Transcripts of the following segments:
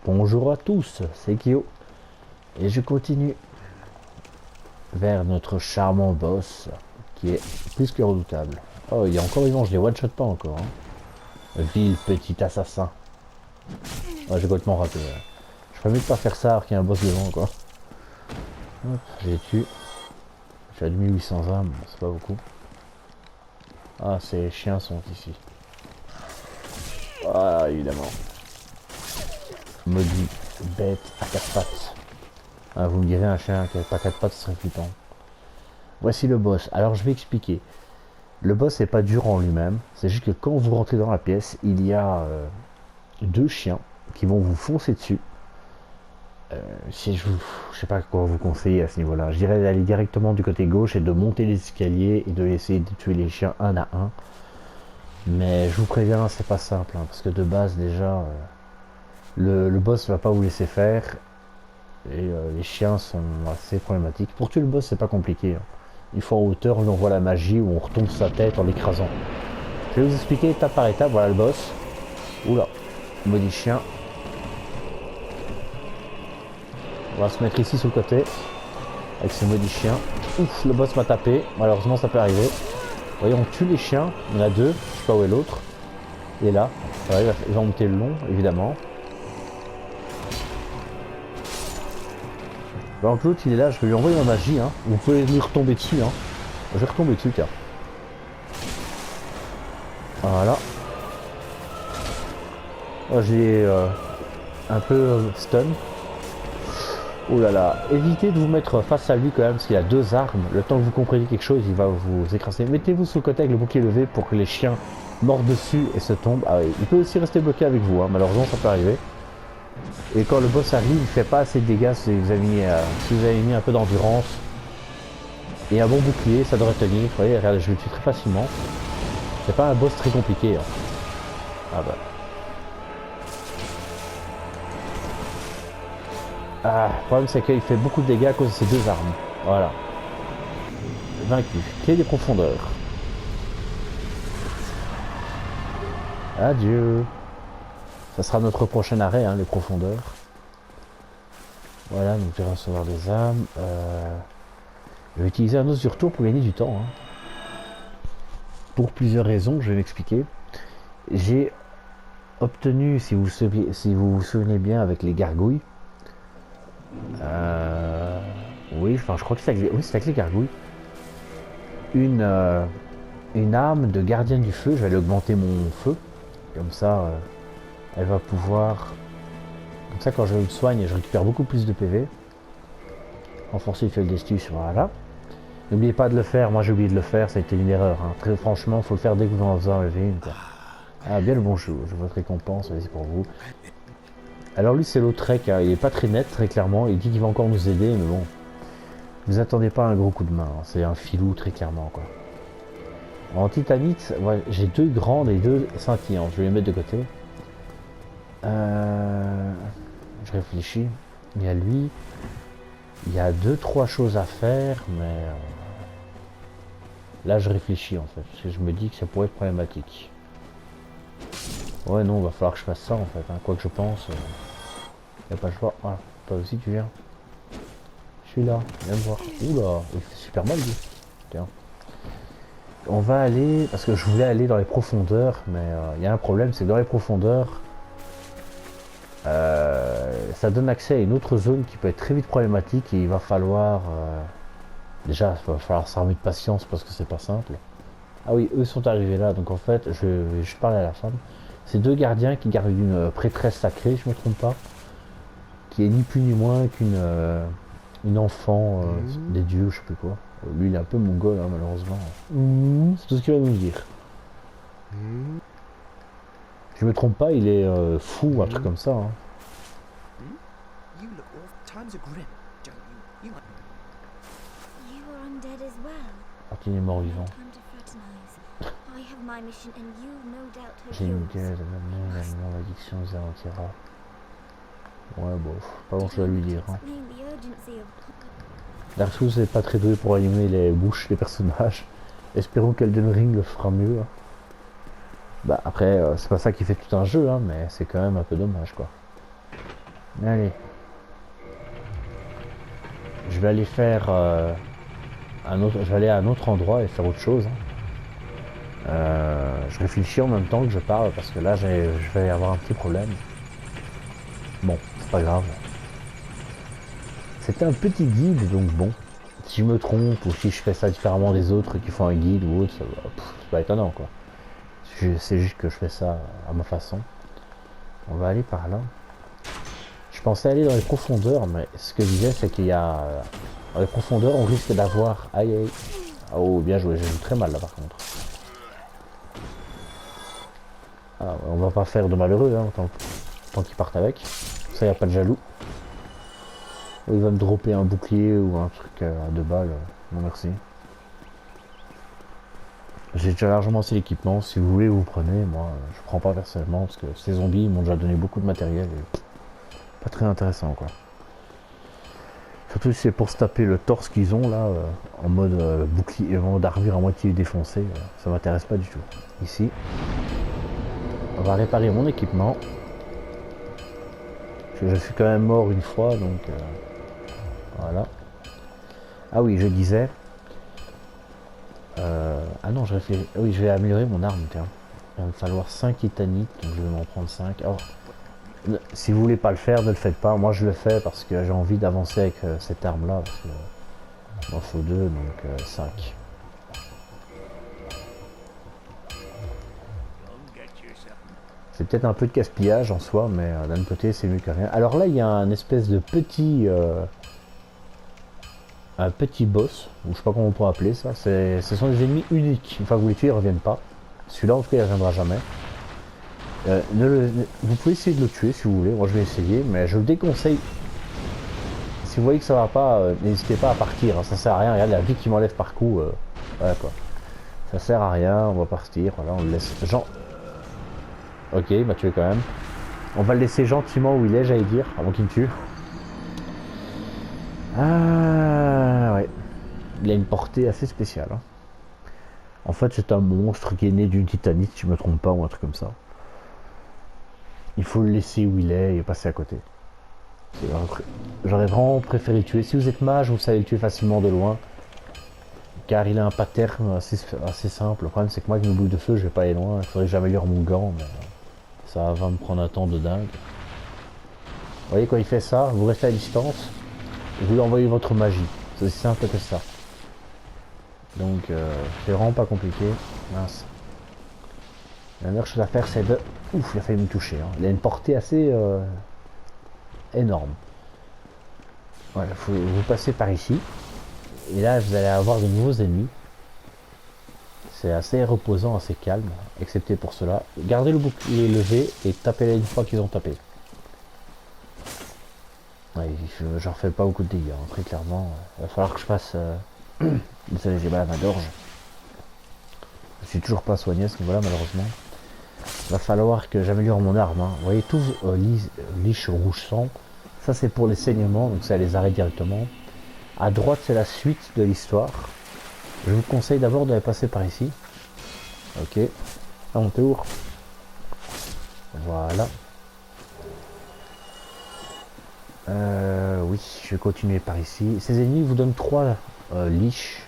Bonjour à tous, c'est Kyo. Et je continue vers notre charmant boss qui est plus que redoutable. Oh, il y a encore vivant, je les one-shot pas encore. Vil petit assassin. Oh, j'ai complètement raté. Je ferais mieux de pas faire ça alors qu'il y a un boss devant quoi. Hop, j'ai tué. J'ai 1800 âmes, c'est pas beaucoup. Ah, ces chiens sont ici. Ah, évidemment. Maudit bête à quatre pattes. Ah, vous me direz, un chien qui n'a pas quatre pattes, ce serait flippant. Voici le boss. Alors, je vais expliquer. Le boss n'est pas dur en lui-même. C'est juste que quand vous rentrez dans la pièce, il y a deux chiens qui vont vous foncer dessus. Si je sais pas quoi vous conseiller à ce niveau-là. Je dirais d'aller directement du côté gauche et de monter les escaliers et de essayer de tuer les chiens un à un. Mais je vous préviens, c'est pas simple, parce que de base déjà, le boss va pas vous laisser faire. Et les chiens sont assez problématiques. Pour tuer le boss, c'est pas compliqué. Une fois en hauteur, on voit la magie où on retombe sa tête en l'écrasant. Je vais vous expliquer étape par étape. Voilà le boss. Oula, maudit chien. On va se mettre ici sur le côté avec ce maudit chien. Ouf, le boss m'a tapé. Malheureusement, ça peut arriver. Vous voyez, on tue les chiens. Il y en a deux. Je sais pas où est l'autre. Il est là. Ouais, il va monter le long, évidemment. Donc l'autre il est là, je vais lui envoyer ma magie, Vous pouvez lui retomber dessus, Je vais retomber dessus, tiens. Voilà. Oh, j'ai un peu stun. Oh là là, évitez de vous mettre face à lui quand même, parce qu'il a deux armes. Le temps que vous compreniez quelque chose, il va vous écraser. Mettez-vous sur le côté avec le bouclier levé pour que les chiens mordent dessus et se tombent. Ah oui, il peut aussi rester bloqué avec vous, malheureusement ça peut arriver. Et quand le boss arrive, il fait pas assez de dégâts si vous avez mis un peu d'endurance. Et un bon bouclier, ça devrait tenir. Vous voyez, regardez, je le tue très facilement. C'est pas un boss très compliqué. Ah bah. Ah, le problème c'est qu'il fait beaucoup de dégâts à cause de ses deux armes. Voilà. Vaincu. Clé des profondeurs. Adieu. Ça sera notre prochain arrêt, les profondeurs. Voilà, donc je vais recevoir des âmes. Je vais utiliser un os du retour pour gagner du temps. Pour plusieurs raisons, je vais m'expliquer. J'ai obtenu, si vous vous souvenez bien, avec les gargouilles. Oui, enfin je crois que c'est avec les gargouilles. Une arme de gardienne du feu. Je vais aller augmenter mon feu. Comme ça, elle va pouvoir... Comme ça, quand je me soigne, je récupère beaucoup plus de PV. Renforcer le feu d'estus, voilà. N'oubliez pas de le faire, moi j'ai oublié de le faire, ça a été une erreur. Très franchement, il faut le faire dès que vous en enlevez une. Quoi. Ah, bien le bonjour, je votre récompense, vas-y pour vous. Alors lui c'est Lautrec, il est pas très net, très clairement, il dit qu'il va encore nous aider, mais bon. Ne vous attendez pas à un gros coup de main, c'est un filou très clairement quoi. En titanite, ouais, j'ai deux grandes et deux scintillantes, je vais les mettre de côté. Je réfléchis, il y a lui, il y a 2-3 choses à faire, mais... Là je réfléchis en fait, parce que je me dis que ça pourrait être problématique. Ouais non, va falloir que je fasse ça en fait, quoi que je pense. Y a pas le choix. Voilà, toi aussi tu viens. Je suis là, viens me voir. Oula, il fait super mal lui. Tiens. On va aller, parce que je voulais aller dans les profondeurs, mais il y a un problème, c'est que dans les profondeurs, ça donne accès à une autre zone qui peut être très vite problématique et il va falloir... Déjà, il va falloir s'armer de patience parce que c'est pas simple. Ah oui, eux sont arrivés là, donc en fait, je vais juste parler à la femme. C'est deux gardiens qui gardent une prêtresse sacrée, je me trompe pas, qui est ni plus ni moins qu'une une enfant des dieux, je sais plus quoi. Lui, il est un peu mongol, malheureusement. C'est tout ce qu'il va nous dire. Je me trompe pas, il est fou, un truc comme ça. Ah, il est mort-vivant. J'ai une gueule, l'addiction nous garantira. Ouais, bon, pas grand chose à lui dire. Dark Souls n'est pas très doué pour animer les bouches des personnages. Espérons qu'Elden Ring le fera mieux. Bah après, c'est pas ça qui fait tout un jeu, mais c'est quand même un peu dommage quoi. Allez. Je vais aller faire je vais aller à un autre endroit et faire autre chose, hein. Je réfléchis en même temps que je parle parce que là je vais avoir un petit problème. Bon, c'est pas grave. C'était un petit guide donc bon. Si je me trompe ou si je fais ça différemment des autres qui font un guide ou autre, c'est pas étonnant quoi. C'est juste que je fais ça à ma façon. On va aller par là. Je pensais aller dans les profondeurs, mais ce que je disais c'est qu'il y a... dans les profondeurs on risque d'avoir... Aïe aïe. Oh bien joué, j'ai joué très mal là par contre. Ah, on va pas faire de malheureux hein, tant qu'ils partent avec. Ça y a pas de jaloux. Il va me dropper un bouclier ou un truc à 2 balles. Non merci. J'ai déjà largement assez l'équipement. Si vous voulez vous prenez. Moi je prends pas personnellement parce que ces zombies ils m'ont déjà donné beaucoup de matériel et pas très intéressant quoi. Surtout si c'est pour se taper le torse qu'ils ont là en mode bouclier, en mode armure à moitié défoncée. Ça m'intéresse pas du tout. Ici. On va réparer mon équipement. Parce que je suis quand même mort une fois donc voilà. Ah oui je disais. Ah non je réfléchis. Oui je vais améliorer mon arme tiens. Il va me falloir 5 titanites donc je vais m'en prendre 5. Alors, si vous voulez pas le faire ne le faites pas. Moi je le fais parce que j'ai envie d'avancer avec cette arme là. Parce que il m'en faut 2 donc 5. C'est peut-être un peu de gaspillage en soi, mais d'un autre côté, c'est mieux que rien. Alors là, il y a un espèce de un petit boss, ou je sais pas comment on pourrait appeler ça. Ce sont des ennemis uniques. Une fois que vous les tuez, ils ne reviennent pas. Celui-là, en tout cas, il ne reviendra jamais. Vous pouvez essayer de le tuer si vous voulez. Moi, je vais essayer, mais je le déconseille. Si vous voyez que ça va pas, n'hésitez pas à partir. Hein. Ça sert à rien. Regardez la vie qui m'enlève par coup. Voilà quoi. Ça sert à rien. On va partir. Voilà, on le laisse. Ok, il m'a tué quand même. On va le laisser gentiment où il est, j'allais dire, avant qu'il me tue. Ah ouais. Il a une portée assez spéciale. Hein. En fait, c'est un monstre qui est né d'une titanite, si je me trompe pas, ou un truc comme ça. Il faut le laisser où il est et passer à côté. J'aurais vraiment préféré le tuer. Si vous êtes mage, vous savez le tuer facilement de loin. Car il a un pattern assez simple. Le problème, c'est que moi, avec mes boules de feu, je vais pas aller loin. Il faudrait que j'améliore mon gant, mais ça va me prendre un temps de dingue. Vous voyez, quand il fait ça, vous restez à distance, et vous lui envoyez votre magie. C'est aussi simple que ça. Donc, c'est vraiment pas compliqué. Mince. La meilleure chose à faire, c'est de... Ouf, il a failli me toucher. Hein. Il a une portée assez énorme. Voilà, vous passez par ici. Et là, vous allez avoir de nouveaux ennemis. C'est assez reposant, assez calme, excepté pour cela. Gardez le bouclier levé et tapez-les une fois qu'ils ont tapé. Ouais, je refais pas beaucoup de dégâts, hein, très clairement. Il va falloir que je fasse... Désolé, j'ai mal à ma gorge. Je suis toujours pas soigné à ce niveau-là, malheureusement. Il va falloir que j'améliore mon arme. Hein. Vous voyez, tout liche rouge sang. Ça, c'est pour les saignements, donc ça les arrête directement. À droite, c'est la suite de l'histoire. Je vous conseille d'abord de passer par ici. Ok. Là, on tourne. Voilà. Oui, je vais continuer par ici. Ces ennemis vous donnent 3 liches.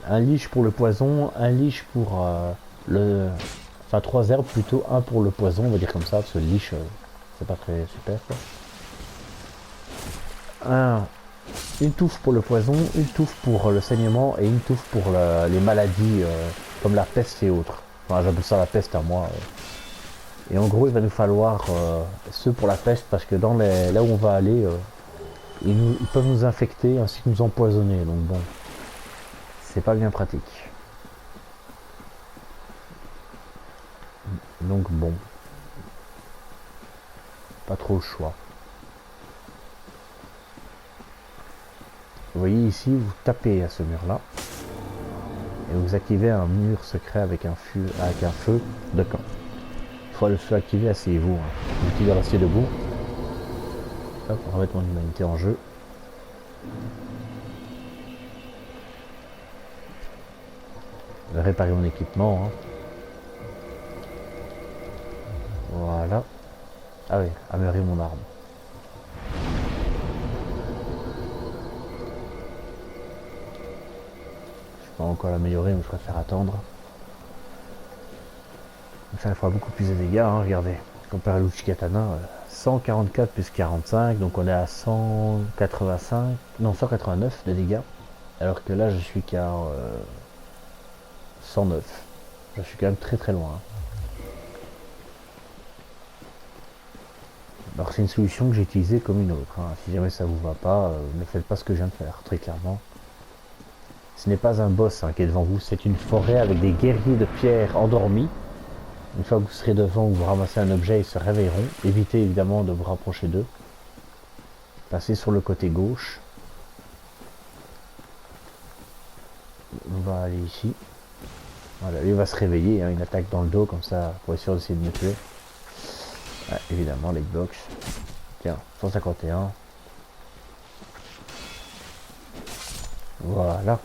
Un liche pour le poison, un liche pour le... Enfin, 3 herbes plutôt, un pour le poison, on va dire comme ça, parce que le liche, c'est pas très super, quoi. Une touffe pour le poison, une touffe pour le saignement et une touffe pour les maladies comme la peste et autres. Enfin, j'appelle ça la peste à moi. Et en gros, il va nous falloir ceux pour la peste parce que là où on va aller, ils peuvent nous infecter ainsi que nous empoisonner. Donc bon, c'est pas bien pratique. Donc bon, pas trop le choix. Vous voyez ici, vous tapez à ce mur-là et vous activez un mur secret avec un feu de camp. Une fois le feu activé, asseyez-vous. Hein. Vous pouvez rester debout. Hop, on va remettre mon humanité en jeu. Je vais réparer mon équipement. Hein. Voilà. Ah oui, améliorer mon arme. On va encore l'améliorer, mais je préfère attendre. Donc ça fera beaucoup plus de dégâts, hein, regardez. Comparé à l'Uchikatana, 144 plus 45, donc on est à 185, non 189 de dégâts. Alors que là je suis qu'à 109. Je suis quand même très très loin. Alors c'est une solution que j'ai utilisée comme une autre. Hein. Si jamais ça vous va pas, ne faites pas ce que je viens de faire, très clairement. Ce n'est pas un boss qui est devant vous, c'est une forêt avec des guerriers de pierre endormis. Une fois que vous serez devant ou vous ramassez un objet, ils se réveilleront. Évitez évidemment de vous rapprocher d'eux. Passez sur le côté gauche. On va aller ici. Voilà, lui va se réveiller, hein, une attaque dans le dos comme ça pour être sûr d'essayer de me tuer. Ouais, évidemment, les box. Tiens, 151. Voilà.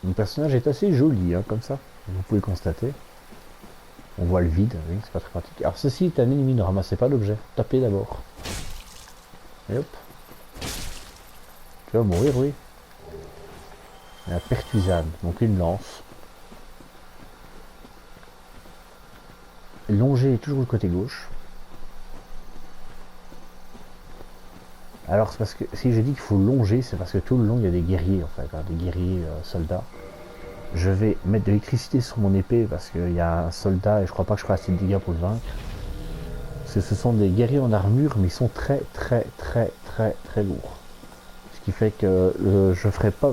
Mon personnage est assez joli, hein, comme ça. Vous pouvez constater. On voit le vide, oui, c'est pas très pratique. Alors ceci est un ennemi, ne ramassez pas l'objet. Tapez d'abord. Et hop. Tu vas mourir, oui. La pertusane, donc une lance. Longer toujours le côté gauche. Alors c'est parce que si j'ai dit qu'il faut longer, c'est parce que tout le long il y a des guerriers en fait, hein, des guerriers soldats. Je vais mettre de l'électricité sur mon épée parce qu'il y a un soldat et je crois pas que je ferai assez de dégâts pour le vaincre. Parce que ce sont des guerriers en armure mais ils sont très lourds. Ce qui fait que je ferai pas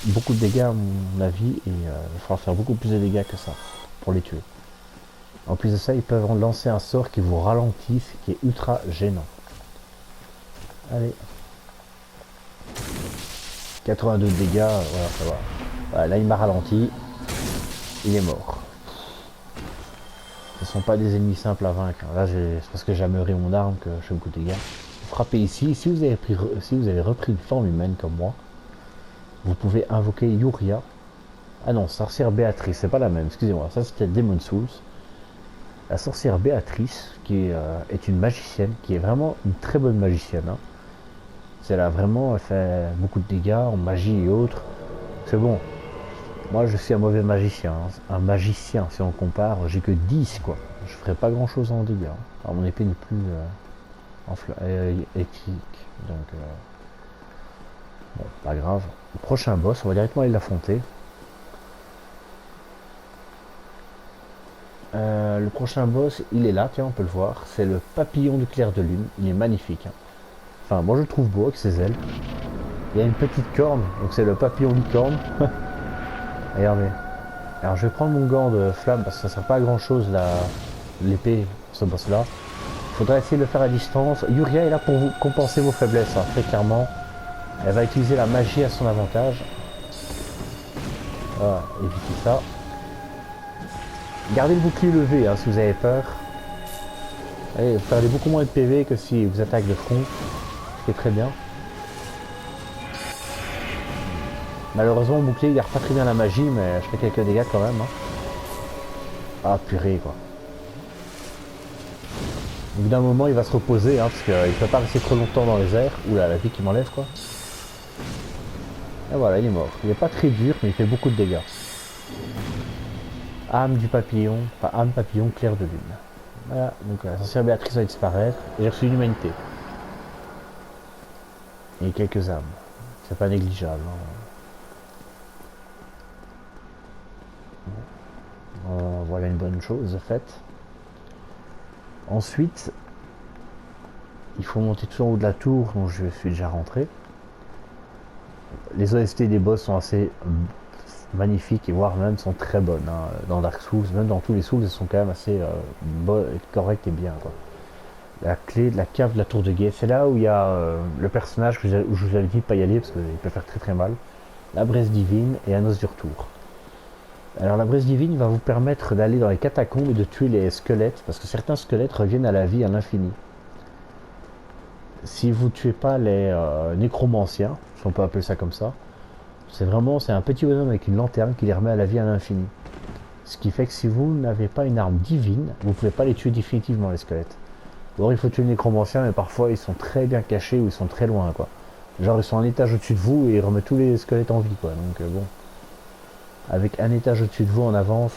beaucoup de dégâts à mon avis et il va falloir faire beaucoup plus de dégâts que ça pour les tuer. En plus de ça, ils peuvent lancer un sort qui vous ralentit, ce qui est ultra gênant. Allez. 82 de dégâts, voilà, ça va. Voilà, là, il m'a ralenti. Il est mort. Ce ne sont pas des ennemis simples à vaincre. Là, c'est parce que j'ai amélioré mon arme que je fais beaucoup de dégâts. Frappez ici. Si vous avez repris une forme humaine comme moi, vous pouvez invoquer Yuria. Ah non, sorcière Béatrice, c'est pas la même. Excusez-moi, ça c'était Demon Souls. La sorcière Béatrice, qui est une magicienne, qui est vraiment une très bonne magicienne. Hein. Elle fait beaucoup de dégâts en magie et autres. C'est bon. Moi, je suis un mauvais magicien. Hein. Un magicien, si on compare, j'ai que 10, quoi. Je ferai pas grand chose en dégâts. Hein. Alors, mon épée n'est plus électrique. Donc, bon, pas grave. Le prochain boss, on va directement aller l'affronter. Le prochain boss, il est là, tiens, on peut le voir. C'est le papillon du clair de lune. Il est magnifique. Hein. Enfin, moi je le trouve beau avec ses ailes. Il y a une petite corne, donc c'est le papillon licorne. Regardez. Alors je vais prendre mon gant de flamme parce que ça sert pas à grand chose l'épée pour ce boss là. Il faudra essayer de le faire à distance. Yuria est là pour vous compenser vos faiblesses, hein, très clairement. Elle va utiliser la magie à son avantage. Voilà, évitez ça. Gardez le bouclier levé hein, si vous avez peur. Allez, vous perdez beaucoup moins de PV que si vous attaquez de front. Ce qui est très bien. Malheureusement, le bouclier il garde pas très bien la magie, mais je fais quelques dégâts quand même. Hein. Ah purée quoi. Au bout d'un moment, il va se reposer, hein, parce qu'il ne peut pas rester trop longtemps dans les airs. Oula, la vie qui m'enlève quoi. Et voilà, il est mort. Il n'est pas très dur, mais il fait beaucoup de dégâts. Âme du papillon, enfin âme papillon clair de lune. Voilà, donc la sorcière Béatrice va disparaître. Et j'ai reçu une humanité. Et quelques âmes. C'est pas négligeable. Hein. Voilà une bonne chose faite. Ensuite, il faut monter tout en haut de la tour, dont je suis déjà rentré. Les OST des boss sont assez magnifiques et voire même sont très bonnes. Hein. Dans Dark Souls, même dans tous les Souls, elles sont quand même assez correctes et bien. Quoi. La clé de la cave de la tour de guet, c'est là où il y a le personnage où je vous avais dit de pas y aller parce qu'il peut faire très très mal. La braise divine et un os du retour. Alors la braise divine va vous permettre d'aller dans les catacombes et de tuer les squelettes, parce que certains squelettes reviennent à la vie à l'infini. Si vous ne tuez pas les nécromanciens, si on peut appeler ça comme ça, c'est un petit bonhomme avec une lanterne qui les remet à la vie à l'infini. Ce qui fait que si vous n'avez pas une arme divine, vous ne pouvez pas les tuer définitivement les squelettes. Or il faut tuer les nécromanciens, mais parfois ils sont très bien cachés ou ils sont très loin quoi. Genre ils sont un étage au-dessus de vous et ils remettent tous les squelettes en vie quoi. Donc bon, avec un étage au-dessus de vous en avance,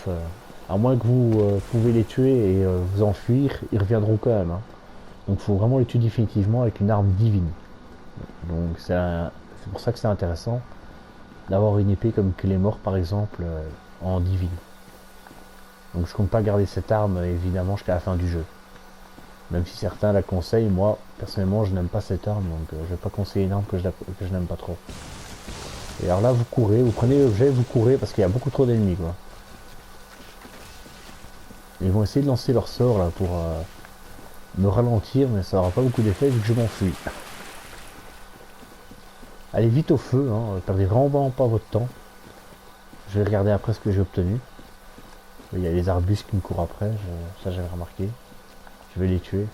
à moins que vous pouvez les tuer et vous enfuir, ils reviendront quand même. Hein. Donc il faut vraiment les tuer définitivement avec une arme divine. Donc c'est pour ça que c'est intéressant d'avoir une épée comme Claymore par exemple en divine. Donc je compte pas garder cette arme évidemment jusqu'à la fin du jeu. Même si certains la conseillent, moi personnellement je n'aime pas cette arme, donc je vais pas conseiller une arme que je n'aime pas trop. Et alors là vous courez, vous prenez l'objet, vous courez parce qu'il y a beaucoup trop d'ennemis quoi. Ils vont essayer de lancer leur sort là pour me ralentir, mais ça n'aura pas beaucoup d'effet vu que je m'enfuis. Allez vite au feu, hein, perdez vraiment pas votre temps. Je vais regarder après ce que j'ai obtenu. Il y a les arbustes qui me courent après, ça j'avais remarqué. Je vais les tuer.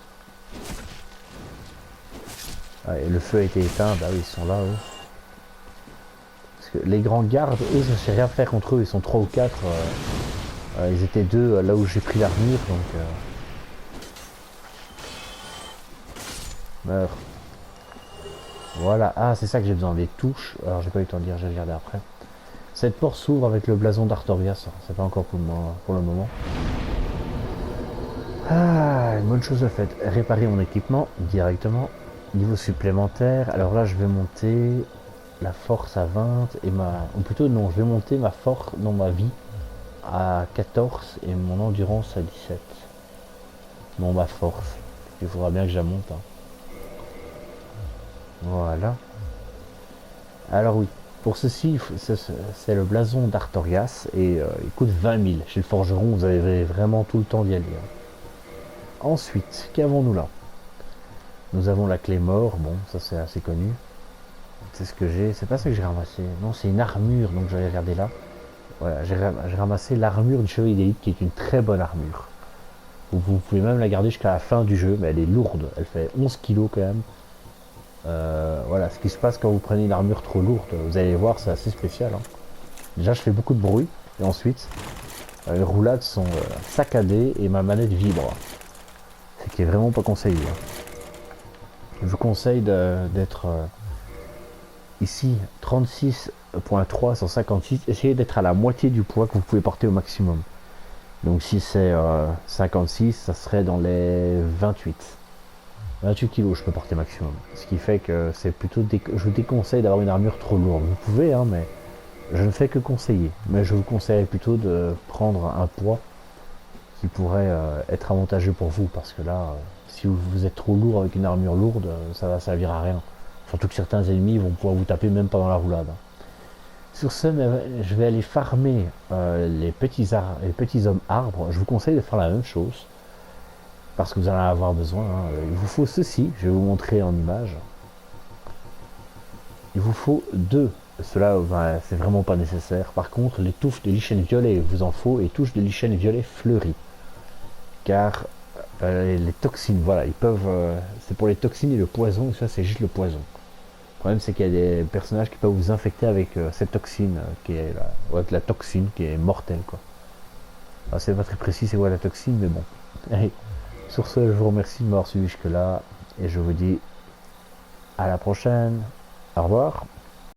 Ah, et le feu a été éteint, bah oui ils sont là eux. Parce que les grands gardes, eux je sais rien faire contre eux, ils sont 3 ou 4. Ils étaient 2 là où j'ai pris l'armure, donc... Meurs. Voilà, ah c'est ça que j'ai besoin, des touches. Alors j'ai pas eu le temps de dire, je vais regarder après. Cette porte s'ouvre avec le blason d'Artorias, c'est pas encore pour le moment. Ah, une bonne chose de faite. Réparer mon équipement directement. Niveau supplémentaire, alors là je vais monter la force à 20 et ou plutôt non, je vais monter ma force dans ma vie à 14 et mon endurance à 17. Non, ma force. Il faudra bien que je la monte. Hein. Voilà. Alors oui, pour ceci, c'est le blason d'Artorias et il coûte 20 000. Chez le forgeron, vous avez vraiment tout le temps d'y aller. Hein. Ensuite, qu'avons-nous là? Nous avons la clé mort, bon, ça c'est assez connu. C'est ce que j'ai, c'est pas ça que j'ai ramassé. Non, c'est une armure, donc je vais regarder là. Voilà, j'ai ramassé l'armure du chevalier d'élite qui est une très bonne armure. Vous pouvez même la garder jusqu'à la fin du jeu, mais elle est lourde, elle fait 11 kilos quand même. Voilà, ce qui se passe quand vous prenez une armure trop lourde, vous allez voir, c'est assez spécial. Hein. Déjà, je fais beaucoup de bruit, et ensuite, les roulades sont saccadées et ma manette vibre. Ce qui est vraiment pas conseillé. Hein. Je vous conseille d'être ici 36.3 sur 56. Essayez d'être à la moitié du poids que vous pouvez porter au maximum. Donc si c'est 56, ça serait dans les 28 kilos je peux porter maximum. Ce qui fait que c'est plutôt... Je vous déconseille d'avoir une armure trop lourde. Vous pouvez, hein, mais je ne fais que conseiller. Mais je vous conseille plutôt de prendre un poids qui pourrait être avantageux pour vous. Parce que là, si vous êtes trop lourd avec une armure lourde, ça va servir à rien. Surtout que certains ennemis vont pouvoir vous taper même pendant la roulade. Sur ce, je vais aller farmer les petits hommes arbres. Je vous conseille de faire la même chose. Parce que vous allez en avoir besoin. Hein. Il vous faut ceci, je vais vous montrer en image. Il vous faut 2. Cela, ben, c'est vraiment pas nécessaire. Par contre, les touffes de lichen violet, il vous en faut, et touches de lichen violet fleuri. Car les toxines, voilà, ils peuvent... c'est pour les toxines et le poison, et ça c'est juste le poison. Le problème c'est qu'il y a des personnages qui peuvent vous infecter avec cette toxine, qui est la toxine qui est mortelle, quoi. Alors, c'est pas très précis c'est quoi la toxine, mais bon. Allez. Sur ce, je vous remercie de m'avoir suivi jusque là et je vous dis à la prochaine. Au revoir.